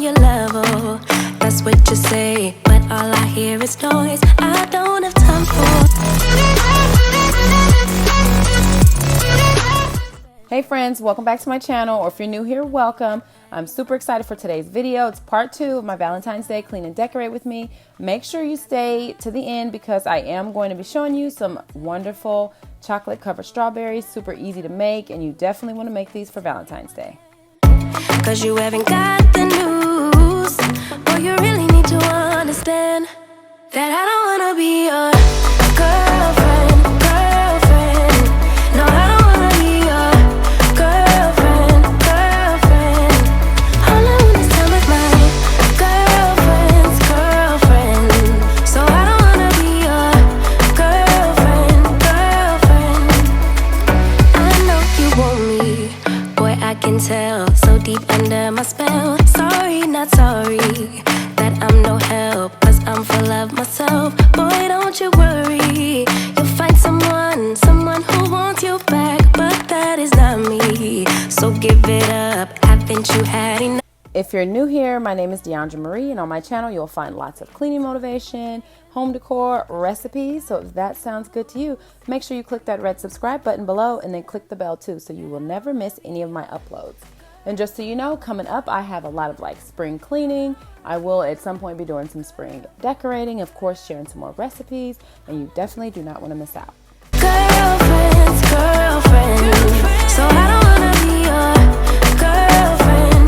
your level. That's what you say, but all I hear is noise. I don't have time for. Hey friends, welcome back to my channel, or if you're new here, welcome. I'm super excited for today's video. It's part 2 of my Valentine's Day Clean and Decorate with me. Make sure you stay to the end because I am going to be showing you some wonderful chocolate covered strawberries, super easy to make, and you definitely want to make these for Valentine's Day. Cause you haven't got the news, or you really need to understand that I don't wanna be your girlfriend. No, I don't wanna be your girlfriend. All I want is time with my girlfriend's girlfriend. So I don't wanna be your girlfriend. I know you want me, boy, I can tell. So deep under my spell. Sorry, not sorry that I'm no help, cause I'm full of myself. Boy, don't you worry, you'll find someone who wants you back, but that is not me. So give it up, haven't you had enough? If you're new here, my name is Deandra Marie, and on my channel you'll find lots of cleaning motivation, home decor, recipes. So if that sounds good to you, make sure you click that red subscribe button below and then click the bell too, so you will never miss any of my uploads. And just so you know, coming up, I have a lot of like spring cleaning. I will at some point be doing some spring decorating, of course, sharing some more recipes, and you definitely do not want to miss out. Girlfriend's girlfriend. So I don't wanna be your girlfriend.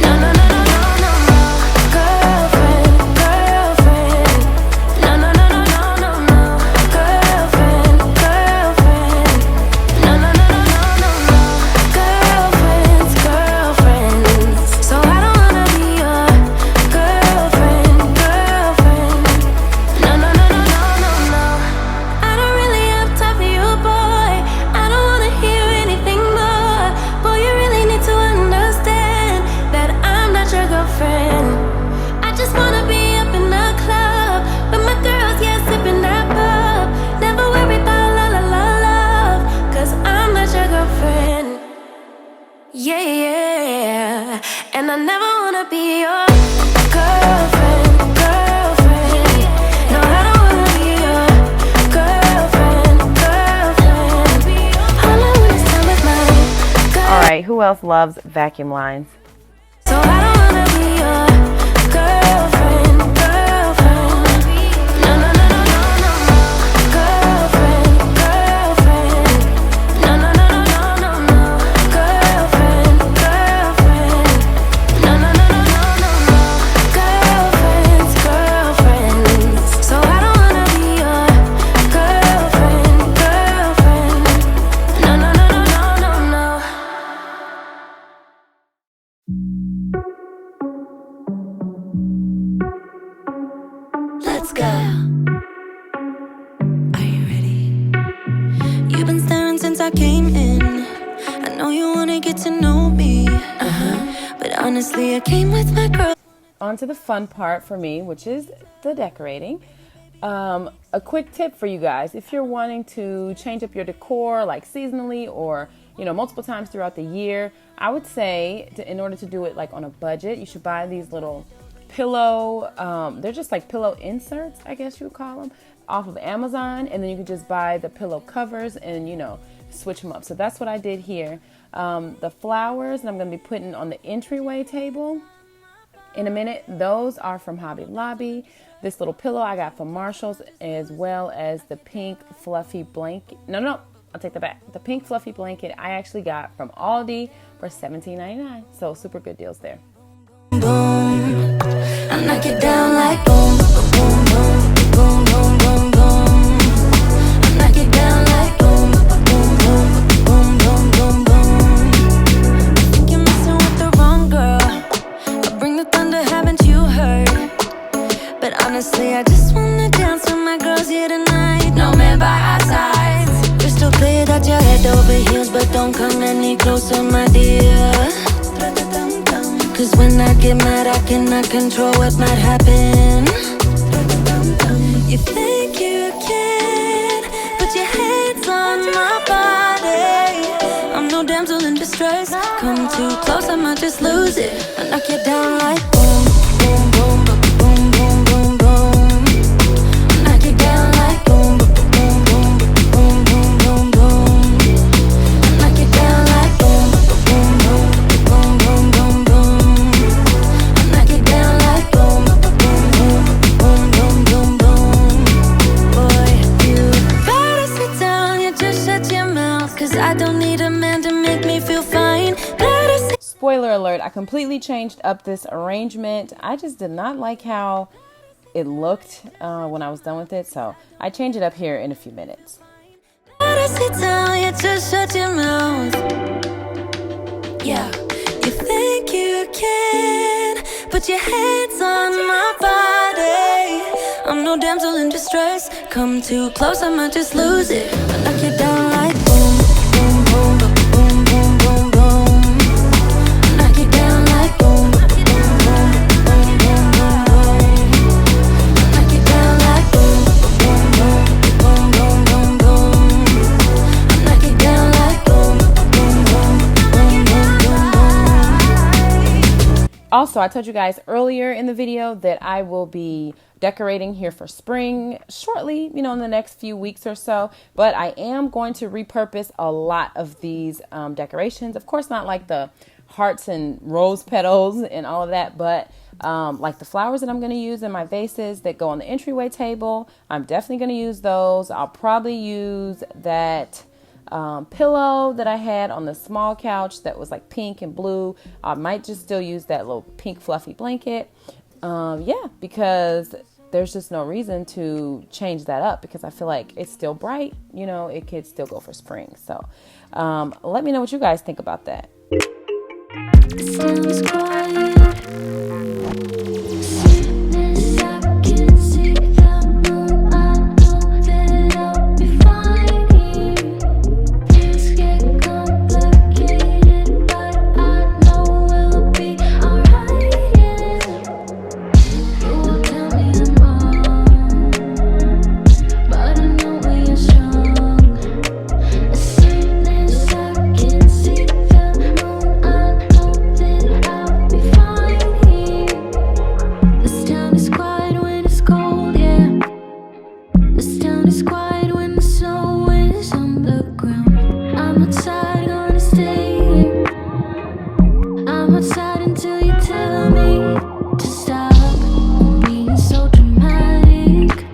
No, no, no, no, no, no, no. Girlfriend. No, no, no, no, no, no, no. Girlfriend. No, no, no, no, no, no, no. Girlfriend's girlfriend. So I don't wanna be your girlfriend. No, no, no, no, no, no, no. I don't really have time for you, boy. I don't wanna hear anything more. Boy, you really need to understand that I'm not your girlfriend. I just wanna be up in the club with my girls, yeah, sipping that pub. Never worry about la la la love, cause I'm not your girlfriend. Yeah, yeah. And I never wanna be your girlfriend. No, I don't wanna be your girlfriend. All I want is time with my girl. All right, who else loves vacuum lines? So I don't wanna be your girlfriend. No, no, no, no, no, no, no. Girlfriend. No, no, no, no, no, no, no. Girlfriend. No, no, no, no, no, no, no. Girlfriend's girlfriend. So I don't wanna be your girlfriend. No, no, no, no, no, no, no. Let's go. Are you ready? You've been staring since I came in. I know you wanna get to know me. But honestly, I came with my girl. On to the fun part for me, which is the decorating. A quick tip for you guys: if you're wanting to change up your decor like seasonally or multiple times throughout the year, I would say in order to do it like on a budget, you should buy these little pillow, they're just like pillow inserts, I guess you would call them, off of Amazon, and then you can just buy the pillow covers and switch them up. So that's what I did here. The flowers that I'm going to be putting on the entryway table in a minute, those are from Hobby Lobby. This little pillow I got from Marshall's, as well as the pink fluffy blanket. No, I'll take that back. The pink fluffy blanket I actually got from Aldi for $17.99. So super good deals there. Boom, I knock it down like boom, boom, boom, boom, boom, boom, boom. I knock it down like boom, boom, boom, boom, boom, boom, boom. I think you're messing with the wrong girl. I bring the thunder, haven't you heard? But honestly, I just wanna dance with my girls here tonight. No man by our sides. Crystal clear that you're head over heels, but don't come any closer, my dear. Cause when I get mad, I cannot control what might happen. You think you can put your hands on my body. I'm no damsel in distress. Come too close, I might just just lose it. I knock you down like boom, boom, boom, boom, boom, boom, boom. I knock you down like boom, boom, boom, boom, boom, boom, boom. I knock you down like boom, boom, boom, boom, boom, boom, boom. I knock you down like boom, boom, boom, boom, boom, boom, boom. Boy, you better sit down, you just shut your mouth, 'cause I don't need a man to make me feel fine. Spoiler alert, I completely changed up this arrangement. I just did not like how it looked when I was done with it, so I changed it up here in a few minutes. Better sit down, you just shut your mouth. Yeah, you think you can put your hands on my body. I'm no damsel in distress. Come too close, I might just lose it. I knock you down like boom, boom, boom, boom, boom, boom, boom. I knock you down like boom, boom, boom, boom, boom, boom, boom. I knock you down like boom, boom, boom, boom, boom, boom, boom. I knock you down like boom, boom, boom, boom, boom, boom, boom. Also, I told you guys earlier in the video that I will be decorating here for spring shortly, in the next few weeks or so, but I am going to repurpose a lot of these decorations. Of course, not like the hearts and rose petals and all of that, but like the flowers that I'm going to use in my vases that go on the entryway table, I'm definitely going to use those. I'll probably use that pillow that I had on the small couch that was like pink and blue. I might just still use that little pink fluffy blanket. Because there's just no reason to change that up, because I feel like it's still bright, it could still go for spring. So let me know what you guys think about that. Sounds quiet. Sadness, I can see the moon. I know that I'll be fine here. Things get complicated, but I know we'll be alright. Yeah. You will tell me I'm wrong, but I know we are strong. Sadness, I can see the moon. I know that I'll be fine here. This town is quiet when it's cold, yeah. This town is quiet when the snow is on the ground. I'm outside, gonna stay here. I'm outside until you tell me to stop. I'm being so dramatic.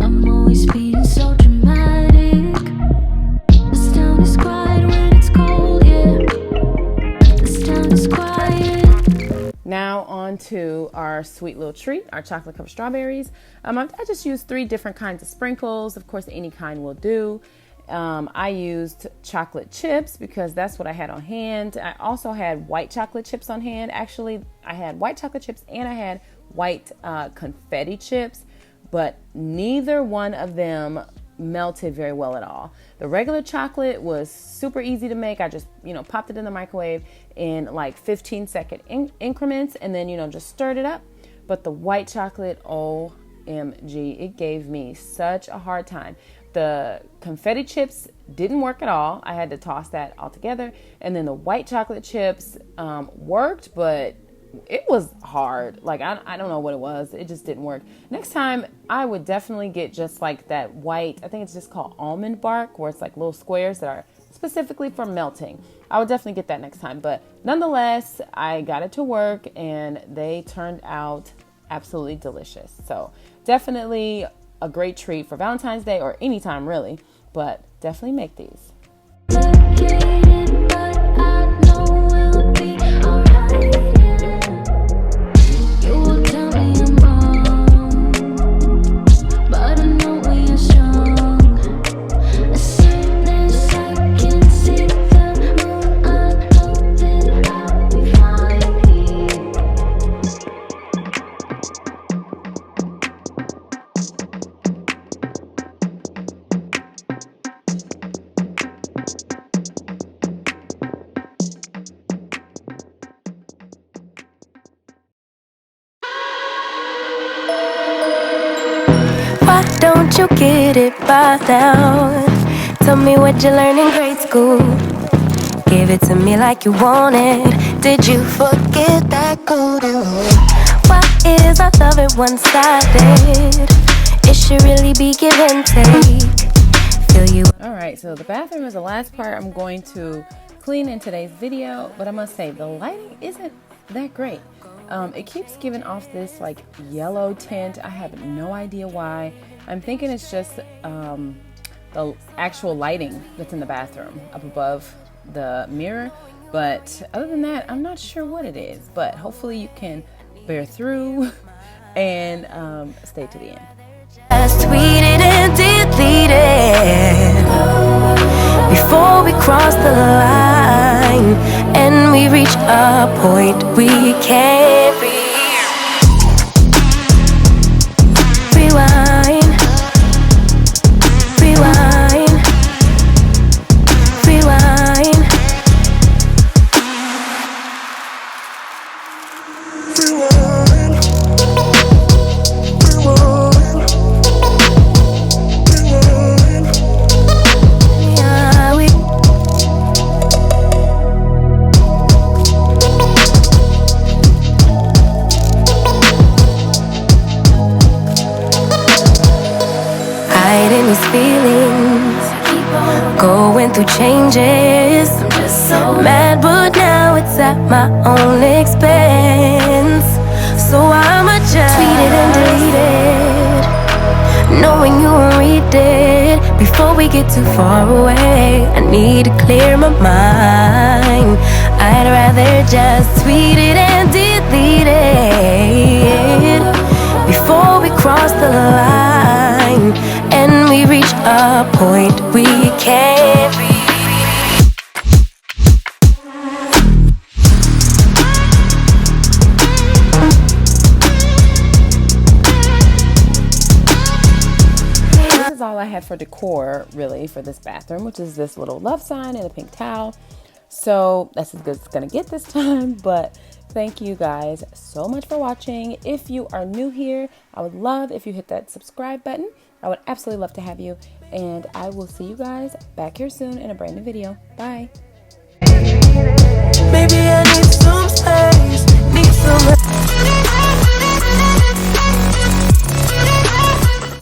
I'm always being so dramatic. This town is quiet when it's cold, yeah. This town is quiet. Now on to our sweet little treat, our chocolate covered strawberries. I just used 3 different kinds of sprinkles. Of course, any kind will do. I used chocolate chips because that's what I had on hand. I also had white chocolate chips on hand. Actually, I had white chocolate chips and I had white confetti chips, but neither one of them melted very well at all. The regular chocolate was super easy to make. I just, popped it in the microwave in like 15-second increments and then, just stirred it up. But the white chocolate, OMG, it gave me such a hard time. The confetti chips didn't work at all. I had to toss that all together. And then the white chocolate chips worked, but it was hard. Like, I don't know what it was. It just didn't work. Next time, I would definitely get just like that white, I think it's just called almond bark, where it's like little squares that are specifically for melting. I would definitely get that next time. But nonetheless, I got it to work and they turned out absolutely delicious. So definitely a great treat for Valentine's Day or anytime really, but definitely make these. Complicated, but I know we'll be alright. You will tell me I'm wrong, but I know we are strong. As soon as I can see the moon, I know that I'll be fine here. Why don't you get it by now? Tell me what you learned in grade school. Give it to me like you want it. Did you forget that golden rule? Why is our love at one-sided? It should really be give and take. Feel you. Alright, so the bathroom is the last part I'm going to clean in today's video, but I must say the lighting isn't that great. It keeps giving off this like yellow tint. I have no idea why. I'm thinking it's just the actual lighting that's in the bathroom up above the mirror, but other than that, I'm not sure what it is, but hopefully you can bear through and stay to the end. Just tweeted and deleted before we cross the line and we reach a point we can't rewind, rewind, rewind. Hiding these feelings, going through changes. I'm just so mad, but now it's at my own expense. So I'ma just tweet it and delete it, knowing you won't read it before we get too far away. I need to clear my mind. I'd rather just tweet it and delete it before we cross the line and we reach a point we can't reach. This is all I had for decor, really, for this bathroom, which is this little love sign and a pink towel. So that's as good as it's gonna get this time, but thank you guys so much for watching. If you are new here, I would love if you hit that subscribe button. I would absolutely love to have you, and I will see you guys back here soon in a brand new video. Bye. Maybe I need some